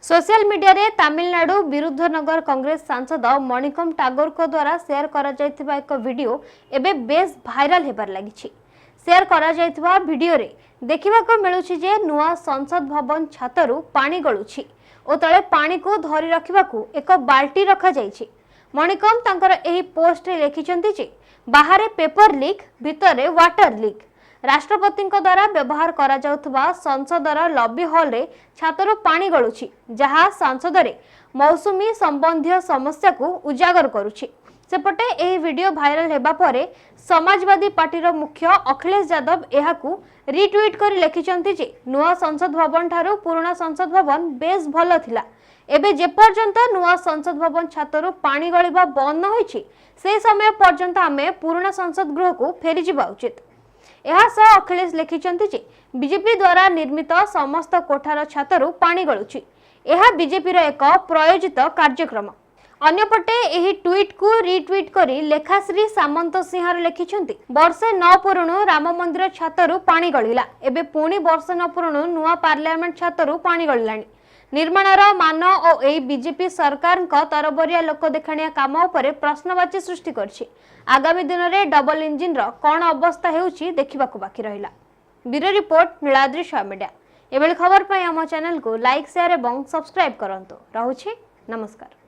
Social media रे तमिलनाडु विरुद्धनगर कांग्रेस सांसद मणिकम टागोर को द्वारा शेयर करा जायथिबा एक वीडियो एबे बेस भाइराल हेबार लागिछि। शेयर करा जायथिबा वीडियो रे देखिबा को मिलुछि जे नुआ संसद भवन छातरु पानी गळुछि ओ तळे पानी को धरि रखिबाकू एक बाल्टी रखा जायछि। मणिकम तांकर एही पोस्ट रे लिखिचंती जे बाहरे पेपर लीक भितरे वाटर लीक। राष्ट्रपति द्वारा व्यवहार करा जाउथबा संसदर लॉबी हॉल रे छातरु पानी गळुछि जहा संसद रे मौसुमी संबंधी समस्या को उजागर करुछि। सेपटे एही वीडियो भाइराल हेबा परे समाजवादी पार्टीर मुख्य अखिलेश यादव एहाकू रिट्वीट करी लिखिचंती जे नुआ संसद भवन ठारू पुराना संसद भवन बेस भलो थिला। एबे जे पर्यंत नुआ संसद भवन छातरु पानी गळिबा बंद न होइछि से समय पर्यंत आमे पुराना संसद गृह को फेरी जिबा उचित। यह सह अखिलेश लिखिचंती जे बीजेपी द्वारा निर्मित समस्त कोठार छातरु पानी गळुछि। यह बीजेपी एक प्रायोजित कार्यक्रम। अन्यपटे एही ट्वीट को रिट्वीट करी लेखाश्री सामंत सिंहार लिखिचंती वर्षे न पुरुणु राम मंदिर छातरु पानी गळिला एबे पुणी वर्षे न पुरुणु नुआ पार्लियामेंट छातरु पानी गळिलानी। निर्माणर मान और एही बीजेपी सरकार तरबरिया लोक देखाणिया काम उपरे प्रश्नवाची सृष्टि करछि। आगामी दिन में डबल इंजिन कौन अवस्था हेउछि देखिबाकू बाकी रहिला। Bureau report Niladri Shah media. एभली खबर पई हम चैनल को लाइक शेयर एवं सब्सक्राइब करंतु। रहुछि नमस्कार।